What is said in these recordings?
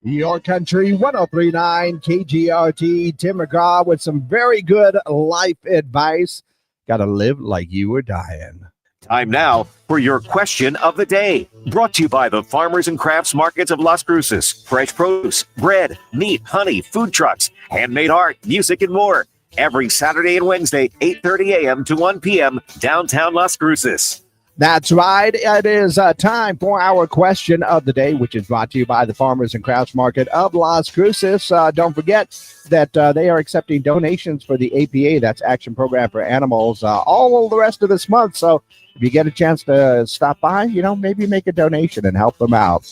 Your Country 1039 KGRT. Tim McGraw with some very good life advice. Got to live like you were dying. Time now for your question of the day. Brought to you by the Farmers and Crafts Markets of Las Cruces. Fresh produce, bread, meat, honey, food trucks, handmade art, music, and more. Every Saturday and Wednesday, 8:30 a.m. to 1 p.m. downtown Las Cruces. That's right. It is time for our question of the day, which is brought to you by the Farmers and Crafts Market of Las Cruces. Don't forget that they are accepting donations for the APA, that's Action Program for Animals, all the rest of this month. So if you get a chance to stop by, maybe make a donation and help them out.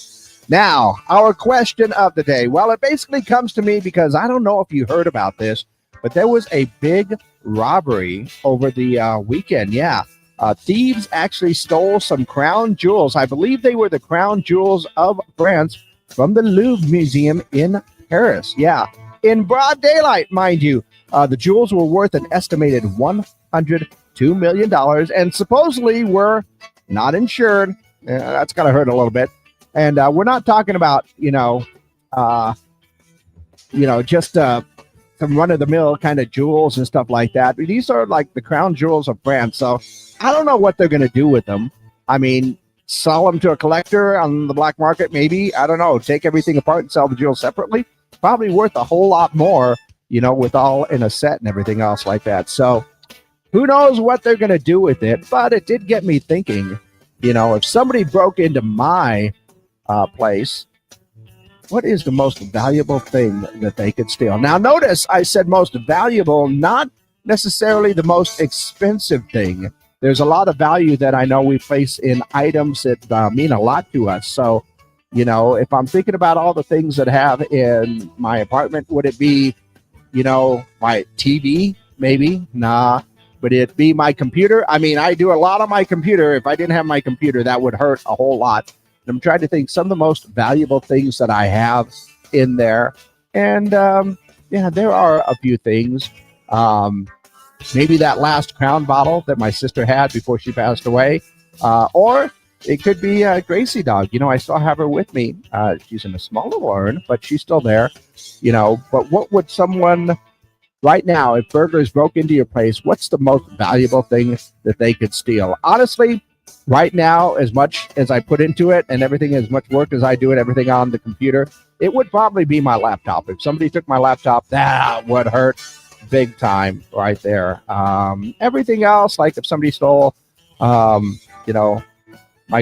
Now, our question of the day. Well, it basically comes to me because I don't know if you heard about this, but there was a big robbery over the weekend. Yeah. Thieves actually stole some crown jewels. I believe they were the crown jewels of France from the Louvre Museum in Paris. Yeah, in broad daylight, mind you. The jewels were worth an estimated $102 million and supposedly were not insured. That's got to hurt a little bit. And we're not talking about, just some run-of-the-mill kind of jewels and stuff like that. These are like the crown jewels of France. So I don't know what they're going to do with them. I mean, sell them to a collector on the black market, maybe. I don't know. Take everything apart and sell the jewels separately. Probably worth a whole lot more, with all in a set and everything else like that. So who knows what they're going to do with it. But it did get me thinking, if somebody broke into my place, what is the most valuable thing that they could steal? Now, notice I said most valuable, not necessarily the most expensive thing. There's a lot of value that I know we place in items that mean a lot to us. So, if I'm thinking about all the things that I have in my apartment, would it be, my TV? Maybe. Nah. Would it be my computer? I mean, I do a lot on my computer. If I didn't have my computer, that would hurt a whole lot. I'm trying to think some of the most valuable things that I have in there. And, there are a few things. Maybe that last Crown bottle that my sister had before she passed away. Or it could be a Gracie dog. I still have her with me. She's in a small little urn, but she's still there. But what would someone right now, if burglars broke into your place, what's the most valuable thing that they could steal? Honestly, right now, as much as I put into it and everything, as much work as I do it, everything on the computer, it would probably be my laptop. If somebody took my laptop, that would hurt big time right there. Everything else, like if somebody stole, my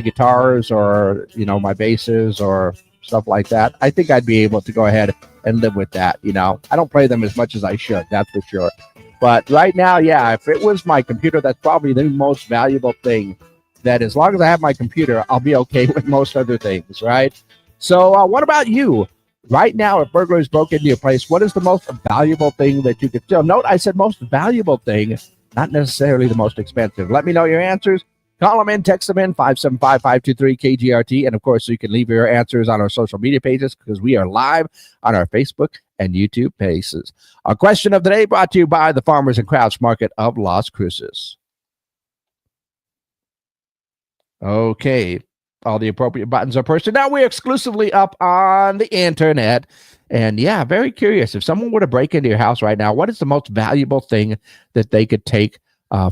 guitars or, my basses or stuff like that, I think I'd be able to go ahead and live with that. I don't play them as much as I should, that's for sure. But right now, yeah, if it was my computer, that's probably the most valuable thing. That as long as I have my computer, I'll be okay with most other things, right? So what about you? Right now, if burglars broke into your place, what is the most valuable thing that you could steal? Note, I said most valuable thing, not necessarily the most expensive. Let me know your answers. Call them in, text them in, 575-523-KGRT. And, of course, you can leave your answers on our social media pages because we are live on our Facebook and YouTube pages. Our question of the day brought to you by the Farmers and Crafts Market of Las Cruces. Okay, all the appropriate buttons are pushed. Now we're exclusively up on the internet. And yeah, very curious. If someone were to break into your house right now, what is the most valuable thing that they could take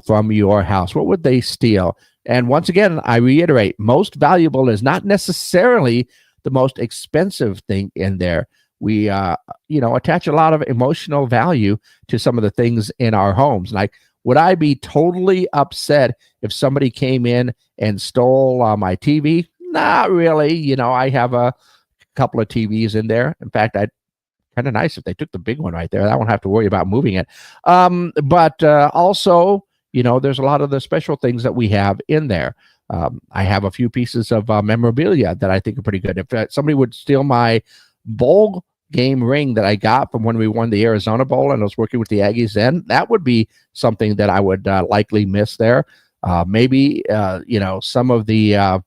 from your house? What would they steal? And once again, I reiterate, most valuable is not necessarily the most expensive thing in there. We, attach a lot of emotional value to some of the things in our homes. Like, would I be totally upset if somebody came in and stole my TV? Not really. I have a couple of TVs in there. In fact, I'd kind of nice if they took the big one right there. I won't have to worry about moving it. But also, there's a lot of the special things that we have in there. I have a few pieces of memorabilia that I think are pretty good. If somebody would steal my bowl game ring that I got from when we won the Arizona Bowl and I was working with the Aggies then, that would be something that I would likely miss there. Maybe some of the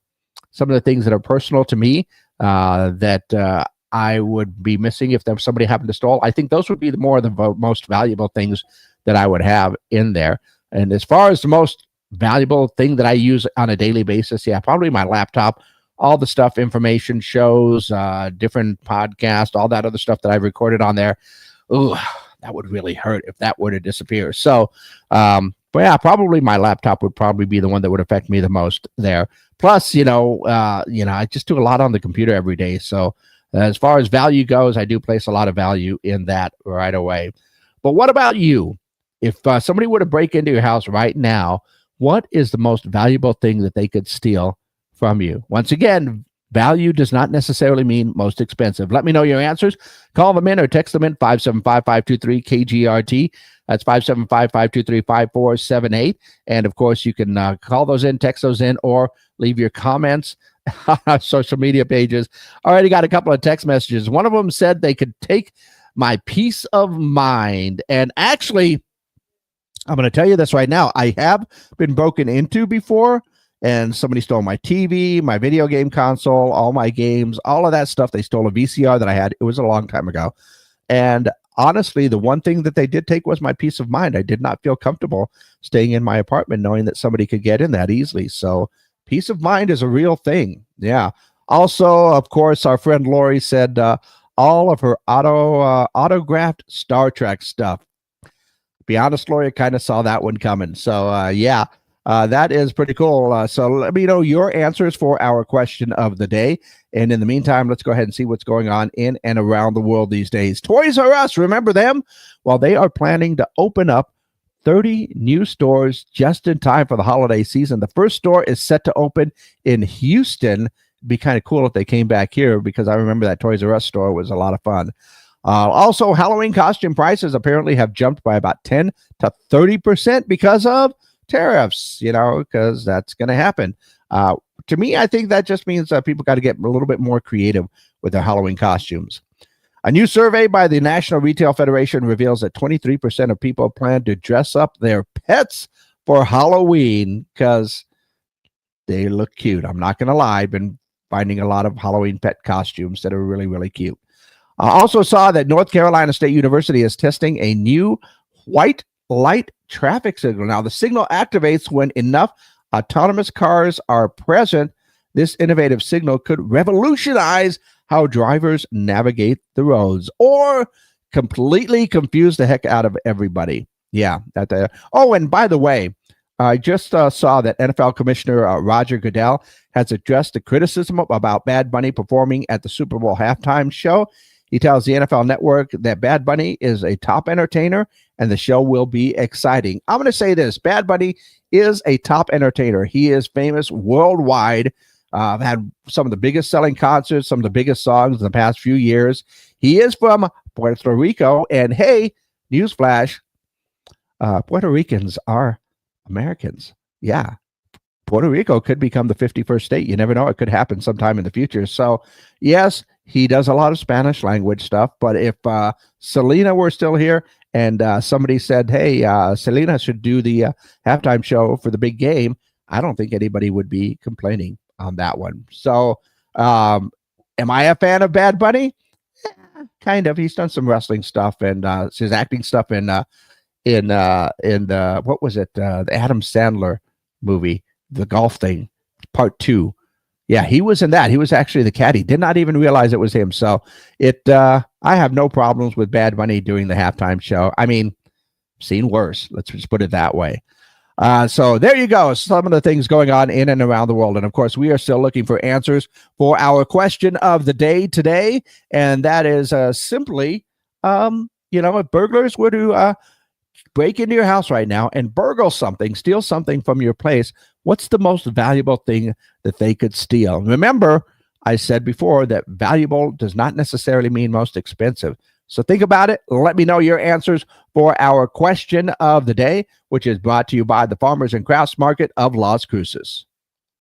things that are personal to me that I would be missing if somebody happened to steal. I think those would be the most valuable things that I would have in there. And as far as the most valuable thing that I use on a daily basis, yeah, probably my laptop. all the stuff, information, shows, different podcasts, all that other stuff that I've recorded on there. Ooh, that would really hurt if that were to disappear. So, but yeah, probably my laptop would probably be the one that would affect me the most there. Plus, I just do a lot on the computer every day. So as far as value goes, I do place a lot of value in that right away. But what about you? If somebody were to break into your house right now, what is the most valuable thing that they could steal from you? Once again, value does not necessarily mean most expensive. Let me know your answers. Call them in or text them in 575-523-KGRT. That's 575-523-5478. And of course, you can call those in, text those in, or leave your comments on our social media pages. Already got a couple of text messages. One of them said they could take my peace of mind. And actually, I'm going to tell you this right now. I have been broken into before, and somebody stole my TV, my video game console, all my games, all of that stuff. They stole a VCR that I had. It was a long time ago. And honestly, the one thing that they did take was my peace of mind. I did not feel comfortable staying in my apartment knowing that somebody could get in that easily. So peace of mind is a real thing. Yeah. Also, of course, our friend Lori said all of her autographed Star Trek stuff. Be honest, Lori, I kind of saw that one coming. So, yeah. That is pretty cool. So let me know your answers for our question of the day. And in the meantime, let's go ahead and see what's going on in and around the world these days. Toys R Us, remember them? Well, they are planning to open up 30 new stores just in time for the holiday season. The first store is set to open in Houston. It'd be kind of cool if they came back here, because I remember that Toys R Us store was a lot of fun. Also, Halloween costume prices apparently have jumped by about 10 to 30% because of tariffs, because that's going to happen. To me, I think that just means people got to get a little bit more creative with their Halloween costumes. A new survey by the National Retail Federation reveals that 23% of people plan to dress up their pets for Halloween because they look cute. I'm not going to lie. I've been finding a lot of Halloween pet costumes that are really, really cute. I also saw that North Carolina State University is testing a new white light traffic signal. Now, the signal activates when enough autonomous cars are present. This innovative signal could revolutionize how drivers navigate the roads or completely confuse the heck out of everybody. Yeah. Oh, and by the way, I just saw that NFL Commissioner Roger Goodell has addressed the criticism about Bad Bunny performing at the Super Bowl halftime show. He tells the NFL Network that Bad Bunny is a top entertainer and the show will be exciting. I'm going to say this. Bad Bunny is a top entertainer. He is famous worldwide. Had some of the biggest selling concerts, some of the biggest songs in the past few years. He is from Puerto Rico. And hey, newsflash, Puerto Ricans are Americans. Yeah. Puerto Rico could become the 51st state. You never know. It could happen sometime in the future. So, yes, he does a lot of Spanish language stuff. But if Selena were still here and somebody said, hey, Selena should do the halftime show for the big game, I don't think anybody would be complaining on that one. So, am I a fan of Bad Bunny? Kind of. He's done some wrestling stuff and his acting stuff in what was it? The Adam Sandler movie, The Golf Thing, Part 2. Yeah, he was in that. He was actually the caddy. Did not even realize it was him. So I have no problems with Bad Bunny doing the halftime show. I mean, seen worse. Let's just put it that way. So there you go. Some of the things going on in and around the world. And of course, we are still looking for answers for our question of the day today. And that is simply, if burglars were to break into your house right now and burgle something, steal something from your place, what's the most valuable thing that they could steal? Remember, I said before that valuable does not necessarily mean most expensive. So think about it. Let me know your answers for our question of the day, which is brought to you by the Farmers and Crafts Market of Las Cruces.